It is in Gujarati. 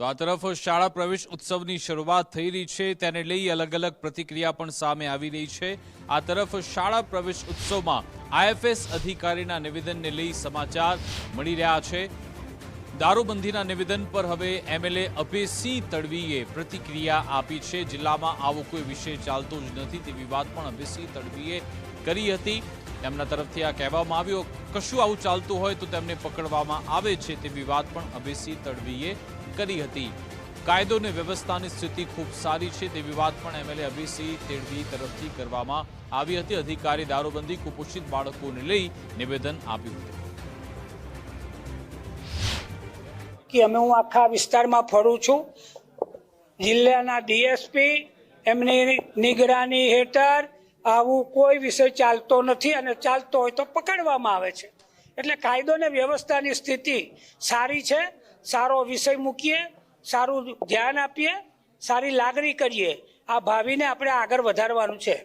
તો આ તરફ શાળા પ્રવેશ ઉત્સવની શરૂઆત થઈ રહી છે, તેને લઈ અલગ અલગ પ્રતિક્રિયા પણ સામે આવી રહી છે। આ તરફ શાળા પ્રવેશ ઉત્સવમાં આઈએફએસ અધિકારીના નિવેદનને લઈ સમાચાર મળી રહ્યા છે। દારૂબંધીના નિવેદન પર હવે એમએલએ અભયસિંહ તડવીએ પ્રતિક્રિયા આપી છે। જિલ્લામાં આવો કોઈ વિષય ચાલતો જ નથી તેવી વાત પણ અભયસિંહ તડવીએ કરી હતી। તેમના તરફથી આ કહેવામાં આવ્યું કશું આવું ચાલતું હોય તો તેમને પકડવામાં આવે છે તેવી વાત પણ અભયસિંહ તડવીએ કરી હતી। કાયદો અને વ્યવસ્થાની સ્થિતિ ખૂબ સારી છે તેવી વાત પણ એમએલએ અભયસિંહ તડવી તરફથી કરવામાં આવી હતી। અધિકારી દારૂબંધી કુપોષિત બાળકોને લઈ નિવેદન આપ્યું હતું કે અમે હું આખા વિસ્તારમાં ફરું છું। જિલ્લાના ડીએસપી એમની નિગરાની હેઠળ આવું કોઈ વિષય ચાલતો નથી અને ચાલતો હોય તો પકડવામાં આવે છે। એટલે કાયદો અને વ્યવસ્થાની સ્થિતિ સારી છે। સારો વિષય મૂકીએ, સારું ધ્યાન આપીએ, સારી લાગણી કરીએ, આ ભાવિને આપણે આગળ વધારવાનું છે।